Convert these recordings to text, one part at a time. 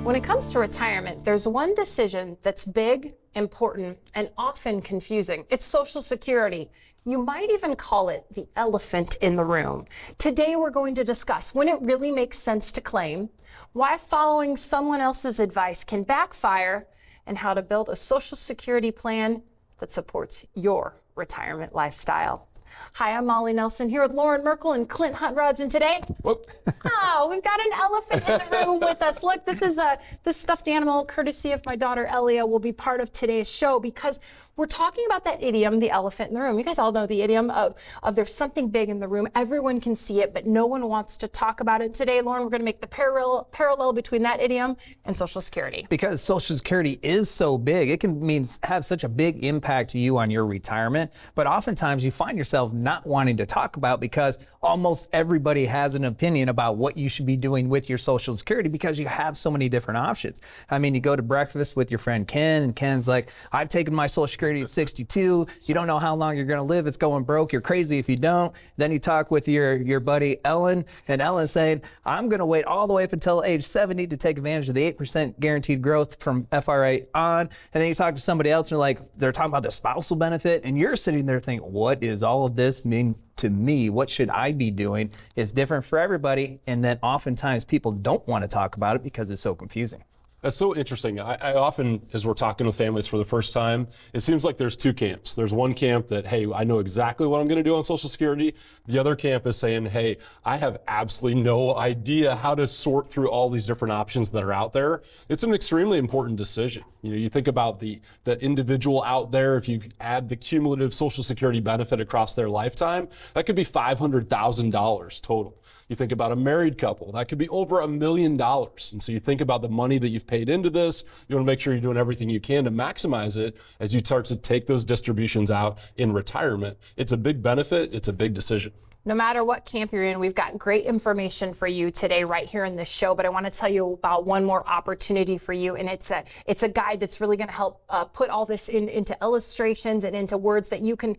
When it comes to retirement, there's one decision that's big, important, and often confusing. It's Social Security. You might even call it the elephant in the room. Today, we're going to discuss when it really makes sense to claim, why following someone else's advice can backfire, and how to build a Social Security plan that supports your retirement lifestyle. Hi, I'm Molly Nelson here with Loren Merkle and Clint Huntrods, and today, we've got an elephant in the room with us. Look, this is this stuffed animal, courtesy of my daughter Elia, will be part of today's show because we're talking about that idiom, the elephant in the room. You guys all know the idiom of there's something big in the room. Everyone can see it, but no one wants to talk about it. Today, Loren, we're going to make the parallel between that idiom and Social Security. Because Social Security is so big, it can have such a big impact to you on your retirement, but oftentimes you find yourself not wanting to talk about because almost everybody has an opinion about what you should be doing with your Social Security because you have so many different options. I mean, you go to breakfast with your friend Ken, and Ken's like, I've taken my Social Security at 62. You don't know how long you're going to live. It's going broke. You're crazy if you don't. Then you talk with your buddy Ellen, and Ellen's saying, I'm going to wait all the way up until age 70 to take advantage of the 8% guaranteed growth from FRA on. And then you talk to somebody else, and they're talking about the spousal benefit, and you're sitting there thinking, what does all of this mean to me? What should I be doing? It's different for everybody. And then oftentimes people don't want to talk about it because it's so confusing. That's so interesting. I often, as we're talking with families for the first time, it seems like there's two camps. There's one camp that, hey, I know exactly what I'm going to do on Social Security. The other camp is saying, hey, I have absolutely no idea how to sort through all these different options that are out there. It's an extremely important decision. You know, you think about the individual out there, if you add the cumulative Social Security benefit across their lifetime, that could be $500,000 total. You think about a married couple, that could be over $1 million. And so you think about the money that you've paid into this, you want to make sure you're doing everything you can to maximize it as you start to take those distributions out in retirement. It's a big benefit, it's a big decision. No matter what camp you're in, we've got great information for you today right here in this show, but I want to tell you about one more opportunity for you, and it's a guide that's really going to help put all this into illustrations and into words that you can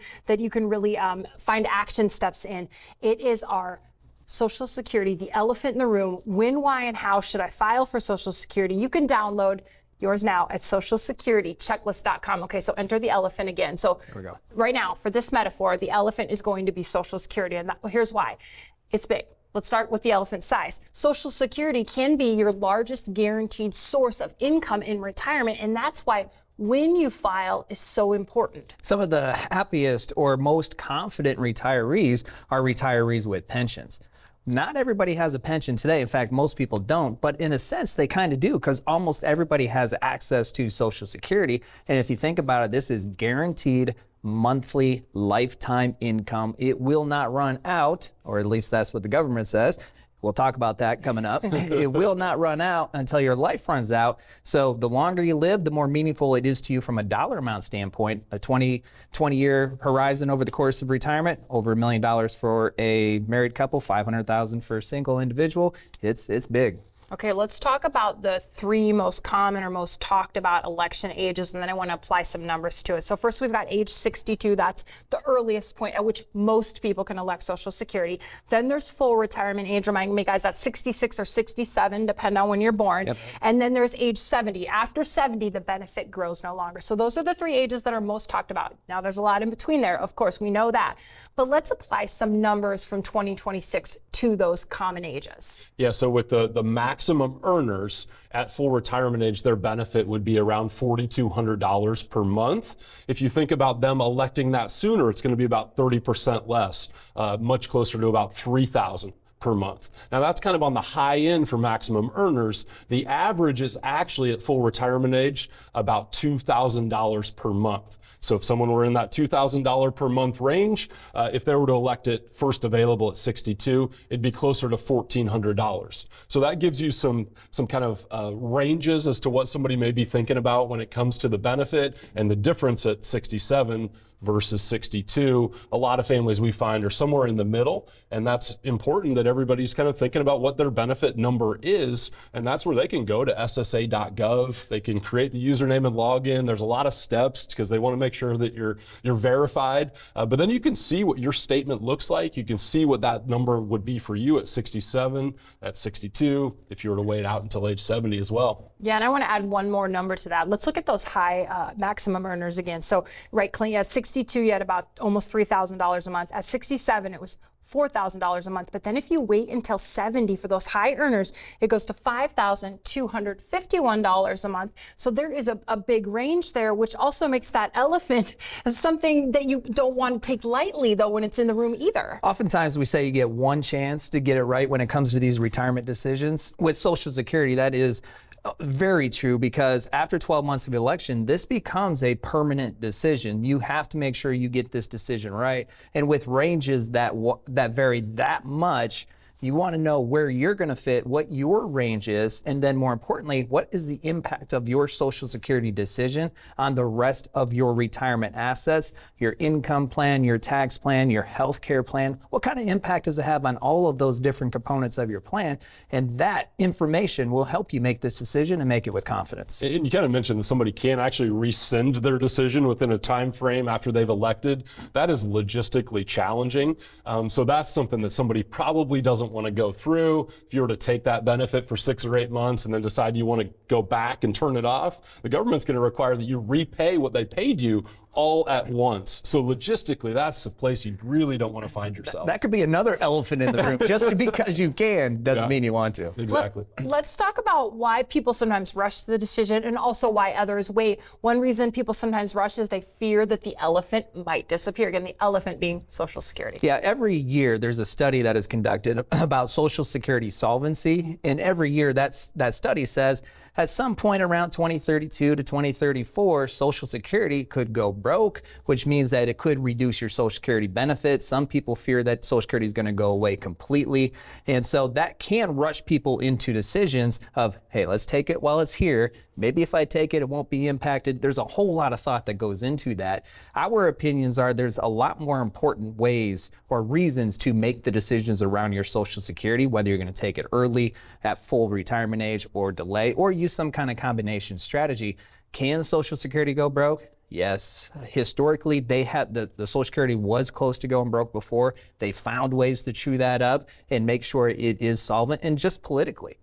really find action steps in. It is our Social Security, the elephant in the room. When, why, and how should I file for Social Security? You can download yours now at socialsecuritychecklist.com. Okay, so enter the elephant again. So here we go. Right now, for this metaphor, the elephant is going to be Social Security, and here's why. It's big. Let's start with the elephant size. Social Security can be your largest guaranteed source of income in retirement, and that's why when you file is so important. Some of the happiest or most confident retirees are retirees with pensions. Not everybody has a pension today. In fact, most people don't, but in a sense, they kind of do because almost everybody has access to Social Security. And if you think about it, this is guaranteed monthly lifetime income. It will not run out, or at least that's what the government says. We'll talk about that coming up. It will not run out until your life runs out. So the longer you live, the more meaningful it is to you from a dollar amount standpoint. A 20-year horizon over the course of retirement, over $1 million for a married couple, $500,000 for a single individual. It's big. Okay, let's talk about the three most common or most talked about election ages, and then I want to apply some numbers to it. So first, we've got age 62. That's the earliest point at which most people can elect Social Security. Then there's full retirement age. Remind me, guys, that's 66 or 67, depending on when you're born. Yep. And then there's age 70. After 70, the benefit grows no longer. So those are the three ages that are most talked about. Now, there's a lot in between there. Of course, we know that. But let's apply some numbers from 2026 to those common ages. Yeah, so with the maximum earners at full retirement age, their benefit would be around $4,200 per month. If you think about them electing that sooner, it's going to be about 30% less, much closer to about $3,000 per month. Now that's kind of on the high end for maximum earners. The average is actually at full retirement age about $2,000 per month. So if someone were in that $2,000 per month range, if they were to elect it first available at 62, it'd be closer to $1,400. So that gives you some kind of ranges as to what somebody may be thinking about when it comes to the benefit, and the difference at 67 versus 62. A lot of families we find are somewhere in the middle, and that's important that everybody's kind of thinking about what their benefit number is, and that's where they can go to ssa.gov. They can create the username and login. There's a lot of steps because they want to make sure that you're verified, but then you can see what your statement looks like. You can see what that number would be for you at 67, at 62, if you were to wait out until age 70 as well. Yeah, and I want to add one more number to that. Let's look at those high maximum earners again. So, right, Clint, at 62, you had about almost $3,000 a month. At 67, it was $4,000 a month. But then if you wait until 70 for those high earners, it goes to $5,251 a month. So there is a big range there, which also makes that elephant something that you don't want to take lightly, though, when it's in the room either. Oftentimes we say you get one chance to get it right when it comes to these retirement decisions. With Social Security, that is very true, because after 12 months of election, this becomes a permanent decision. You have to make sure you get this decision right. And with ranges that vary that much, you want to know where you're going to fit, what your range is, and then more importantly, what is the impact of your Social Security decision on the rest of your retirement assets, your income plan, your tax plan, your health care plan. What kind of impact does it have on all of those different components of your plan? And that information will help you make this decision and make it with confidence. And you kind of mentioned that somebody can actually rescind their decision within a time frame after they've elected. That is logistically challenging. So that's something that somebody probably doesn't want to go through. If you were to take that benefit for 6 or 8 months and then decide you want to go back and turn it off, the government's going to require that you repay what they paid you all at once. So logistically, that's the place you really don't want to find yourself. That could be another elephant in the room. Just because you can doesn't mean you want to. Exactly. Let's talk about why people sometimes rush to the decision and also why others wait. One reason people sometimes rush is they fear that the elephant might disappear. Again, the elephant being Social Security. Yeah, every year there's a study that is conducted about Social Security solvency. And every year that study says at some point around 2032 to 2034, Social Security could go broke, which means that it could reduce your Social Security benefits. Some people fear that Social Security is going to go away completely. And so that can rush people into decisions of, hey, let's take it while it's here. Maybe if I take it, it won't be impacted. There's a whole lot of thought that goes into that. Our opinions are there's a lot more important ways or reasons to make the decisions around your Social Security, whether you're going to take it early at full retirement age or delay, or use some kind of combination strategy. Can Social Security go broke? Yes. Historically, they had the Social Security was close to going broke before. They found ways to chew that up and make sure it is solvent. And just politically,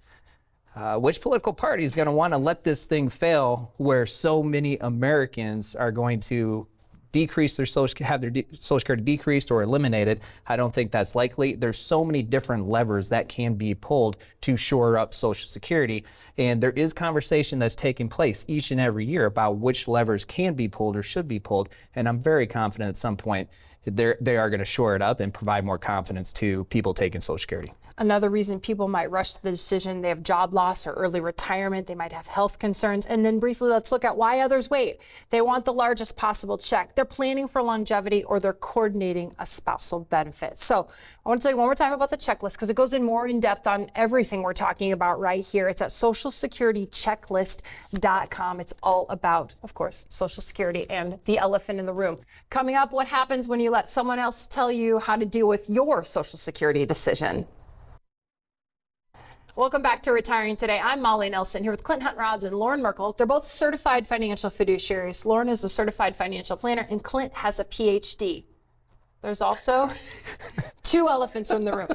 which political party is going to want to let this thing fail where so many Americans are going to decrease their have their Social Security decreased or eliminated? I don't think that's likely. There's so many different levers that can be pulled to shore up Social Security. And there is conversation that's taking place each and every year about which levers can be pulled or should be pulled. And I'm very confident at some point they are going to shore it up and provide more confidence to people taking Social Security. Another reason people might rush to the decision, they have job loss or early retirement, they might have health concerns. And then briefly, let's look at why others wait. They want the largest possible check. They're planning for longevity or they're coordinating a spousal benefit. So I want to tell you one more time about the checklist because it goes in more in depth on everything we're talking about right here. It's at socialsecuritychecklist.com. It's all about, of course, Social Security and the elephant in the room. Coming up, what happens when you let someone else tell you how to deal with your Social Security decision? Welcome back to Retiring Today. I'm Molly Nelson here with Clint Huntrods and Loren Merkle. They're both certified financial fiduciaries. Loren is a certified financial planner and Clint has a PhD. There's also 2 elephants in the room.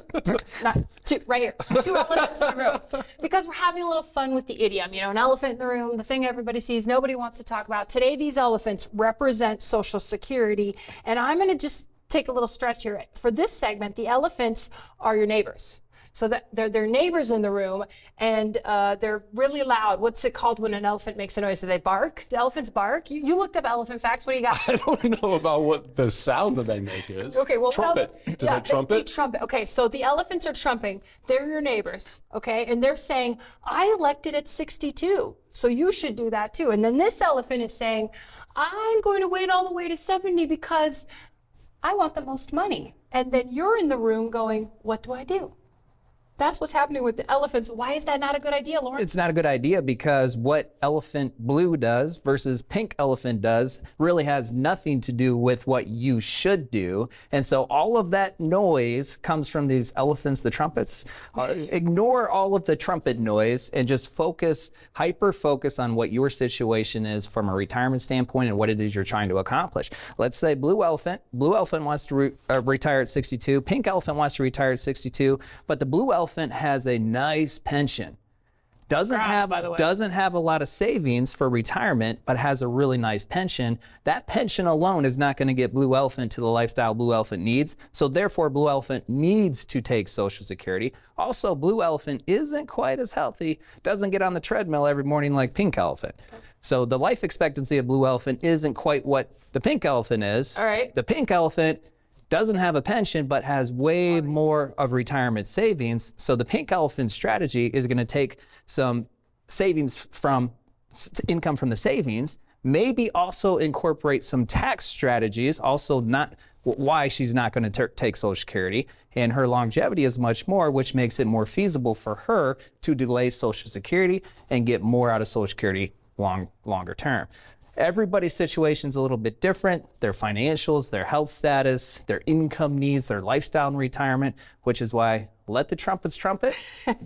Not 2, right here. 2 elephants in the room. Because we're having a little fun with the idiom. You know, an elephant in the room, the thing everybody sees, nobody wants to talk about. Today, these elephants represent Social Security. And I'm going to just take a little stretch here. For this segment, the elephants are your neighbors. So that they're neighbors in the room, and they're really loud. What's it called when an elephant makes a noise? Do they bark? Do elephants bark? You looked up elephant facts. What do you got? I don't know about what the sound that they make is. Okay, well, trumpet. Do they trumpet? They trumpet. Okay, so the elephants are trumping. They're your neighbors, okay? And they're saying, I elected at 62, so you should do that too. And then this elephant is saying, I'm going to wait all the way to 70 because I want the most money. And then you're in the room going, what do I do? That's what's happening with the elephants. Why is that not a good idea, Loren? It's not a good idea because what elephant blue does versus pink elephant does really has nothing to do with what you should do. And so all of that noise comes from these elephants, the trumpets. Ignore all of the trumpet noise and just hyper focus on what your situation is from a retirement standpoint and what it is you're trying to accomplish. Let's say blue elephant wants to retire at 62, pink elephant wants to retire at 62, but the blue elephant has a nice pension. Doesn't have a lot of savings for retirement, but has a really nice pension. That pension alone is not going to get blue elephant to the lifestyle blue elephant needs. So therefore, blue elephant needs to take Social Security. Also, blue elephant isn't quite as healthy, doesn't get on the treadmill every morning like pink elephant. So the life expectancy of blue elephant isn't quite what the pink elephant is. All right. The pink elephant doesn't have a pension, but has way more of retirement savings. So the pink elephant strategy is going to take some savings from income from the savings, maybe also incorporate some tax strategies, also not why she's not going to take Social Security. And her longevity is much more, which makes it more feasible for her to delay Social Security and get more out of Social Security longer term. Everybody's situation is a little bit different. Their financials, their health status, their income needs, their lifestyle and retirement, which is why let the trumpets trumpet.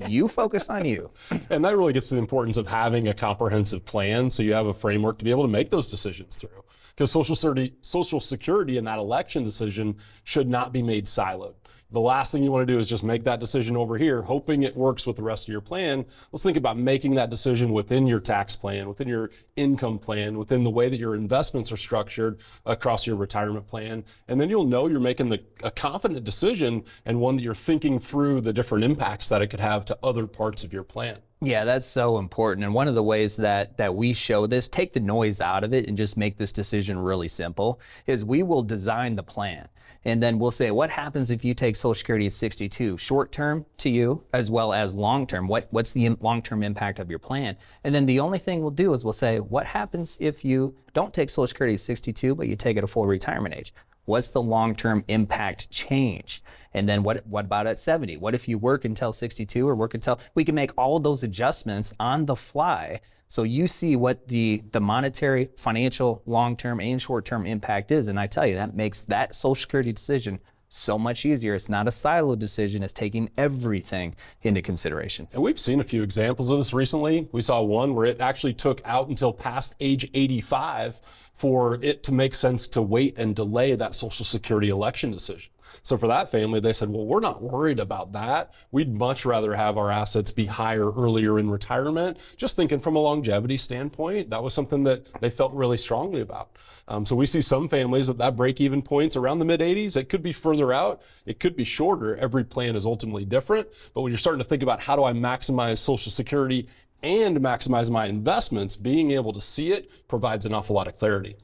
You focus on you. And that really gets to the importance of having a comprehensive plan so you have a framework to be able to make those decisions through. Because Social Security and that election decision should not be made siloed. The last thing you want to do is just make that decision over here, hoping it works with the rest of your plan. Let's think about making that decision within your tax plan, within your income plan, within the way that your investments are structured across your retirement plan. And then you'll know you're making a confident decision and one that you're thinking through the different impacts that it could have to other parts of your plan. Yeah, that's so important. And one of the ways that we show this, take the noise out of it and just make this decision really simple, is we will design the plan. And then we'll say, what happens if you take Social Security at 62? Short term to you, as well as long term. What's the long-term impact of your plan? And then the only thing we'll do is we'll say, what happens if you don't take Social Security at 62, but you take it at full retirement age? What's the long-term impact change? And then what about at 70? What if you work until 62 or work until, we can make all of those adjustments on the fly so you see what the monetary, financial, long-term and short-term impact is. And I tell you, that makes that Social Security decision so much easier. It's not a silo decision. It's taking everything into consideration. And we've seen a few examples of this recently. We saw one where it actually took out until past age 85 for it to make sense to wait and delay that Social Security election decision. So for that family, they said, well, we're not worried about that. We'd much rather have our assets be higher earlier in retirement. Just thinking from a longevity standpoint, that was something that they felt really strongly about. So we see some families that break-even point's around the mid-80s. It could be further out. It could be shorter. Every plan is ultimately different. But when you're starting to think about how do I maximize Social Security and maximize my investments, being able to see it provides an awful lot of clarity.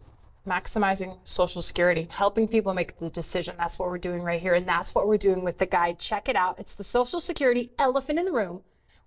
Maximizing Social Security, helping people make the decision. That's what we're doing right here. And that's what we're doing with the guide. Check it out. It's the Social Security elephant in the room.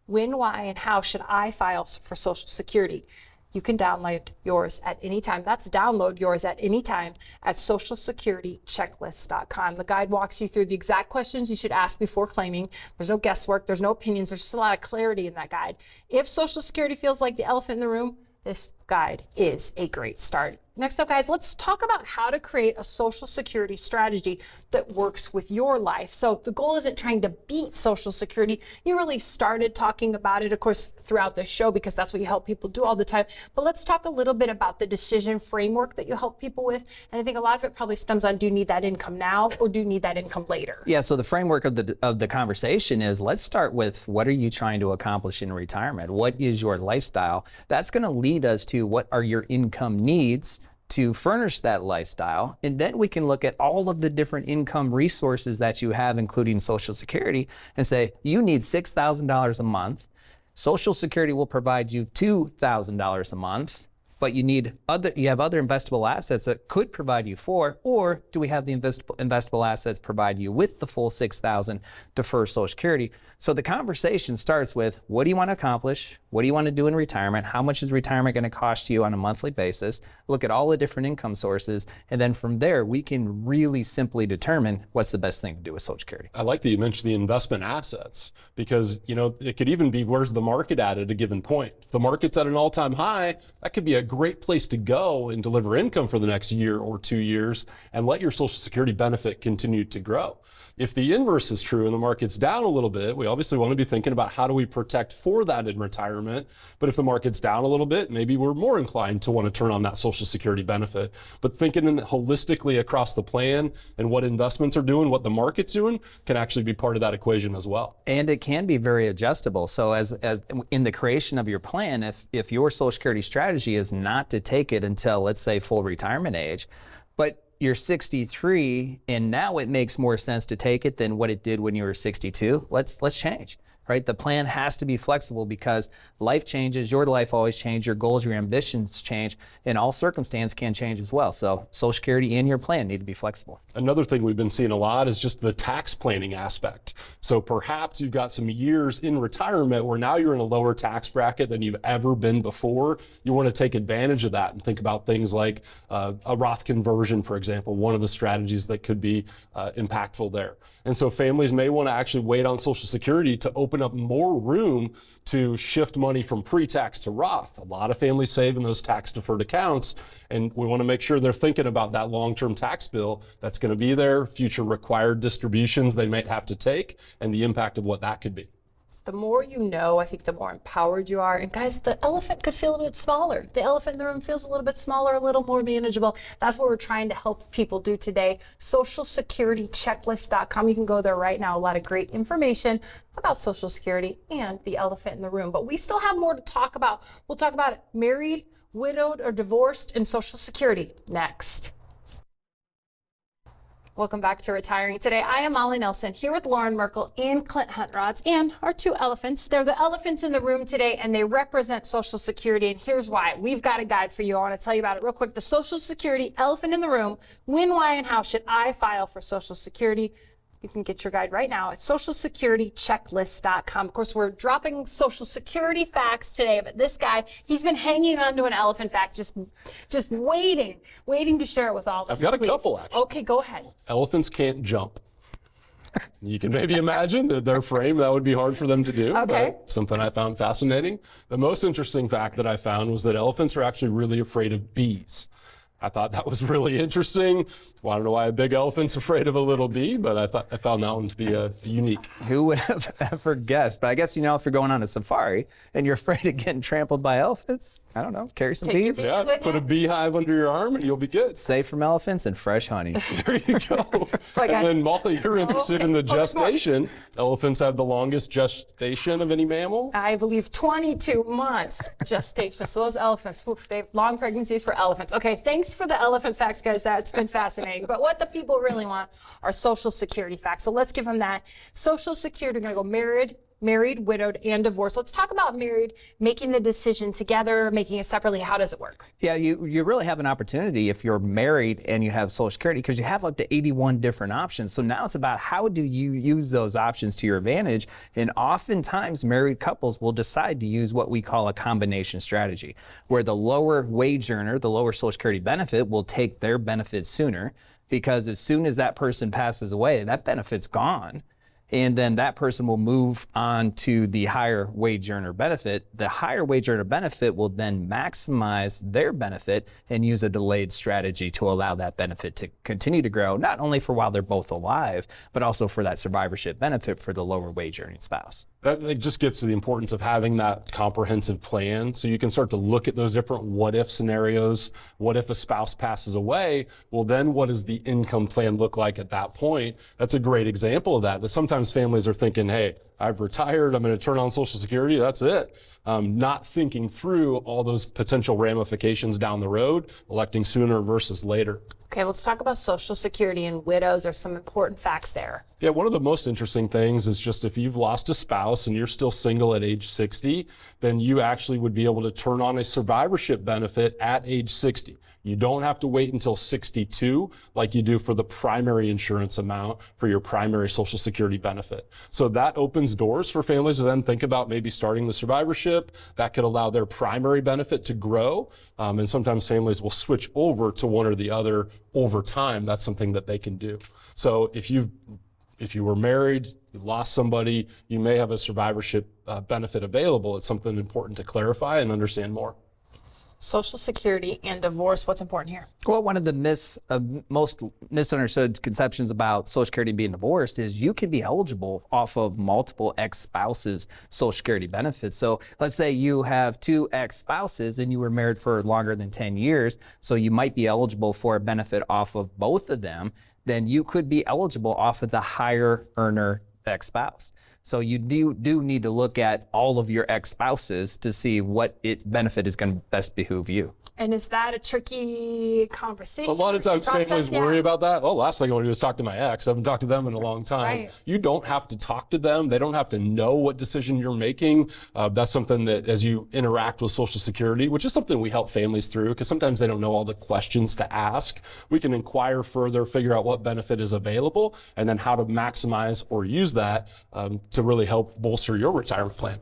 When, why, and how should I file for Social Security? You can download yours at any time. That's download yours at any time at socialsecuritychecklist.com. The guide walks you through the exact questions you should ask before claiming. There's no guesswork. There's no opinions. There's just a lot of clarity in that guide. If Social Security feels like the elephant in the room, this guide is a great start. Next up, guys, let's talk about how to create a Social Security strategy that works with your life. So the goal isn't trying to beat Social Security. You really started talking about it, of course, throughout this show because that's what you help people do all the time. But let's talk a little bit about the decision framework that you help people with. And I think a lot of it probably stems on, do you need that income now or do you need that income later? Yeah, so the framework of the conversation is, let's start with, what are you trying to accomplish in retirement? What is your lifestyle? That's going to lead us to, what are your income needs to furnish that lifestyle? And then we can look at all of the different income resources that you have, including Social Security, and say, you need $6,000 a month. Social Security will provide you $2,000 a month, but you have other investable assets that could provide you $4,000, or do we have the investable assets provide you with the full $6,000 to first Social Security? So the conversation starts with, what do you want to accomplish? what do you want to do in retirement? How much is retirement going to cost you on a monthly basis? Look at all the different income sources. And then from there, we can really simply determine what's the best thing to do with Social Security. I like that you mentioned the investment assets, because it could even be, where's the market at a given point? If the market's at an all-time high, that could be a great place to go and deliver income for the next year or 2 years and let your Social Security benefit continue to grow. If the inverse is true and the market's down a little bit, we obviously want to be thinking about how do we protect for that in retirement. But if the market's down a little bit, maybe we're more inclined to want to turn on that Social Security benefit. But thinking holistically across the plan and what investments are doing, what the market's doing, can actually be part of that equation as well. And it can be very adjustable. So as in the creation of your plan, if your Social Security strategy is not to take it until, let's say, full retirement age, but you're 63 and now it makes more sense to take it than what it did when you were 62, let's change. Right? The plan has to be flexible because life changes, your life always changes, your goals, your ambitions change, and all circumstances can change as well. So Social Security and your plan need to be flexible. Another thing we've been seeing a lot is just the tax planning aspect. So perhaps you've got some years in retirement where now you're in a lower tax bracket than you've ever been before. You want to take advantage of that and think about things like a Roth conversion, for example, one of the strategies that could be impactful there. And so families may want to actually wait on Social Security to open up more room to shift money from pre-tax to Roth. A lot of families save in those tax deferred accounts, and we want to make sure they're thinking about that long-term tax bill that's going to be there, future required distributions they might have to take, and the impact of what that could be. The more you know, I think the more empowered you are. And guys, the elephant could feel a bit smaller. The elephant in the room feels a little bit smaller, a little more manageable. That's what we're trying to help people do today. SocialSecurityChecklist.com. You can go there right now. A lot of great information about Social Security and the elephant in the room. But we still have more to talk about. We'll talk about it. Married, widowed, or divorced, and Social Security next. Welcome back to Retiring Today. I am Molly Nelson here with Loren Merkle and Clint Huntrods and our two elephants. They're the elephants in the room today and they represent Social Security, and here's why. We've got a guide for you. I want to tell you about it real quick. The Social Security elephant in the room. When, why, and how should I file for Social Security? You can get your guide right now at SocialSecurityChecklist.com. Of course, we're dropping Social Security facts today, but this guy, he's been hanging on to an elephant fact, just waiting to share it with all of us. I've got a couple, actually. Okay, go ahead. Elephants can't jump. You can maybe imagine that their frame, that would be hard for them to do. Okay. But something I found fascinating. The most interesting fact that I found was that elephants are actually really afraid of bees. I thought that was really interesting. Well, I don't know why a big elephant's afraid of a little bee, but I found that one to be unique. Who would have ever guessed? But I guess, if you're going on a safari and you're afraid of getting trampled by elephants, I don't know, carry some Take your bees. bees Yeah, with put a you. beehive under your arm and you'll be good. Safe from elephants and fresh honey. There you go. Right, guys. And then Molly, you're interested in the there's more. gestation. Elephants have the longest gestation of any mammal. I believe 22 months gestation. So those elephants, they have long pregnancies for elephants. Okay, thanks for the elephant facts, guys. That's been fascinating. But what the people really want are Social Security facts. So let's give them that. Social Security, we're going to go married, widowed, and divorced. Let's talk about married, making the decision together, making it separately. How does it work? Yeah, you really have an opportunity if you're married and you have Social Security, because you have up to 81 different options. So now it's about how do you use those options to your advantage. And oftentimes married couples will decide to use what we call a combination strategy, where the lower wage earner, the lower Social Security benefit, will take their benefits sooner, because as soon as that person passes away, that benefit's gone. And then that person will move on to the higher wage earner benefit. The higher wage earner benefit will then maximize their benefit and use a delayed strategy to allow that benefit to continue to grow, not only for while they're both alive, but also for that survivorship benefit for the lower wage earning spouse. That just gets to the importance of having that comprehensive plan, so you can start to look at those different what if scenarios. What if a spouse passes away? Well, then what does the income plan look like at that point? That's a great example of that sometimes families are thinking, hey, I've retired, I'm going to turn on Social Security, that's it. Not thinking through all those potential ramifications down the road, electing sooner versus later. Okay, let's talk about Social Security and widows. There's some important facts there. Yeah, one of the most interesting things is just if you've lost a spouse and you're still single at age 60, then you actually would be able to turn on a survivorship benefit at age 60. You don't have to wait until 62 like you do for the primary insurance amount for your primary Social Security benefit. So that opens doors for families to then think about maybe starting the survivorship. That could allow their primary benefit to grow. And sometimes families will switch over to one or the other over time. That's something that they can do. So if you were married, you lost somebody, you may have a survivorship benefit available. It's something important to clarify and understand more. Social Security and divorce, what's important here? Well, one of the most misunderstood conceptions about Social Security being divorced is you can be eligible off of multiple ex-spouses' Social Security benefits. So let's say you have 2 ex-spouses and you were married for longer than 10 years, so you might be eligible for a benefit off of both of them. Then you could be eligible off of the higher earner ex-spouse. So you do need to look at all of your ex-spouses to see what benefit is going to best behoove you. And is that a tricky conversation? A lot of times families worry about that. Oh, last thing I want to do is talk to my ex. I haven't talked to them in a long time. Right. You don't have to talk to them. They don't have to know what decision you're making. That's something that as you interact with Social Security, which is something we help families through because sometimes they don't know all the questions to ask. We can inquire further, figure out what benefit is available, and then how to maximize or use that to really help bolster your retirement plan.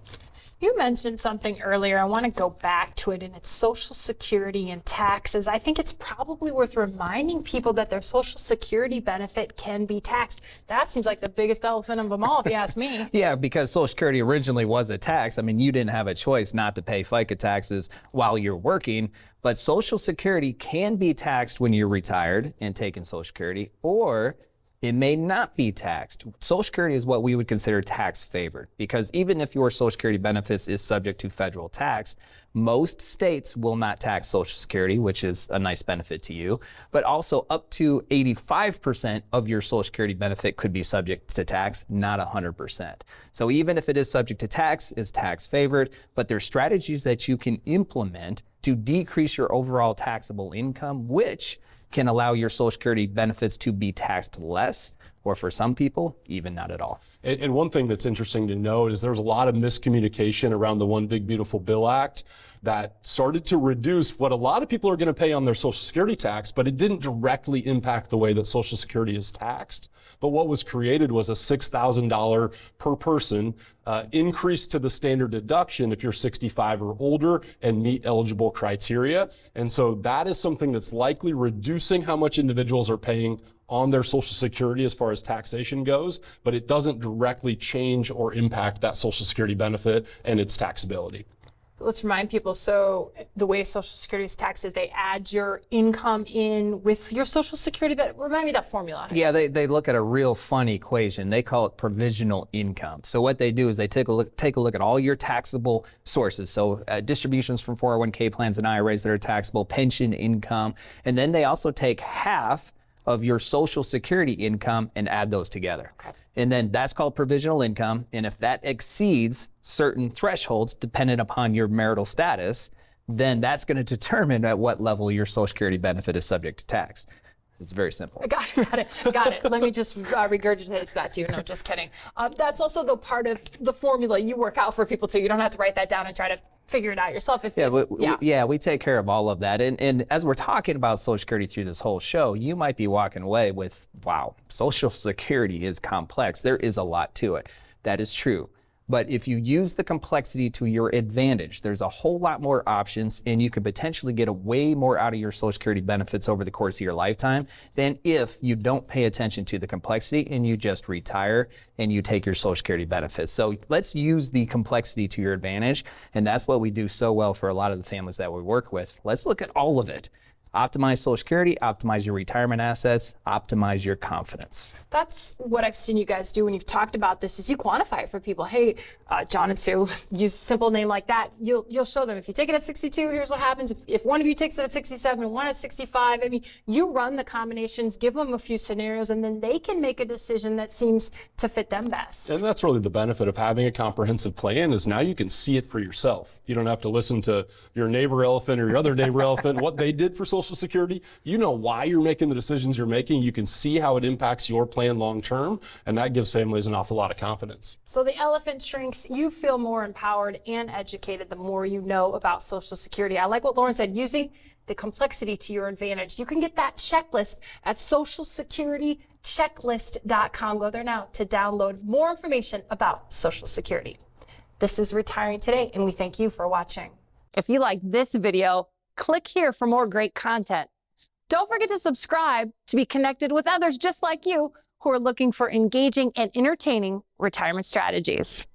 You mentioned something earlier. I want to go back to it, and it's Social Security and taxes. I think it's probably worth reminding people that their Social Security benefit can be taxed. That seems like the biggest elephant of them all, if you ask me. Yeah, because Social Security originally was a tax. I mean, you didn't have a choice not to pay FICA taxes while you're working, but Social Security can be taxed when you're retired and taking Social Security, or it may not be taxed. Social Security is what we would consider tax favored because even if your Social Security benefits is subject to federal tax, most states will not tax Social Security, which is a nice benefit to you, but also up to 85% of your Social Security benefit could be subject to tax, not 100%. So even if it is subject to tax, it's tax favored, but there's strategies that you can implement to decrease your overall taxable income, which can allow your Social Security benefits to be taxed less, or for some people, even not at all. And one thing that's interesting to note is there's a lot of miscommunication around the One Big Beautiful Bill Act that started to reduce what a lot of people are going to pay on their Social Security tax, but it didn't directly impact the way that Social Security is taxed. But what was created was a $6,000 per person increase to the standard deduction if you're 65 or older and meet eligible criteria. And so that is something that's likely reducing how much individuals are paying on their Social Security as far as taxation goes, but it doesn't directly change or impact that Social Security benefit and its taxability. Let's remind people, so the way Social Security is taxed is they add your income in with your Social Security, but remind me that formula. Yeah, they look at a real fun equation. They call it provisional income. So what they do is they take a look at all your taxable sources. So distributions from 401k plans and IRAs that are taxable, pension income, and then they also take half of your Social Security income and add those together. Okay. And then that's called provisional income. And if that exceeds certain thresholds dependent upon your marital status, then that's going to determine at what level your Social Security benefit is subject to tax. It's very simple. Got it. Let me just regurgitate that to you. No, just kidding. That's also the part of the formula you work out for people too. You don't have to write that down and try to figure it out yourself. We take care of all of that. And as we're talking about Social Security through this whole show, you might be walking away with, wow, Social Security is complex. There is a lot to it. That is true. But if you use the complexity to your advantage, there's a whole lot more options and you could potentially get way more out of your Social Security benefits over the course of your lifetime than if you don't pay attention to the complexity and you just retire and you take your Social Security benefits. So let's use the complexity to your advantage. And that's what we do so well for a lot of the families that we work with. Let's look at all of it. Optimize Social Security, optimize your retirement assets, optimize your confidence. That's what I've seen you guys do when you've talked about this is you quantify it for people. Hey, John and Sue, use a simple name like that. You'll show them. If you take it at 62, here's what happens. If one of you takes it at 67 and one at 65, I mean, you run the combinations, give them a few scenarios, and then they can make a decision that seems to fit them best. And that's really the benefit of having a comprehensive plan is now you can see it for yourself. You don't have to listen to your neighbor elephant or your other neighbor elephant, what they did for Social Social Security, you know why you're making the decisions you're making. You can see how it impacts your plan long term, and that gives families an awful lot of confidence. So the elephant shrinks, you feel more empowered and educated the more you know about Social Security. I like what Loren said, using the complexity to your advantage. You can get that checklist at socialsecuritychecklist.com. Go there now to download more information about Social Security. This is Retiring Today, and we thank you for watching. If you like this video, click here for more great content. Don't forget to subscribe to be connected with others just like you who are looking for engaging and entertaining retirement strategies.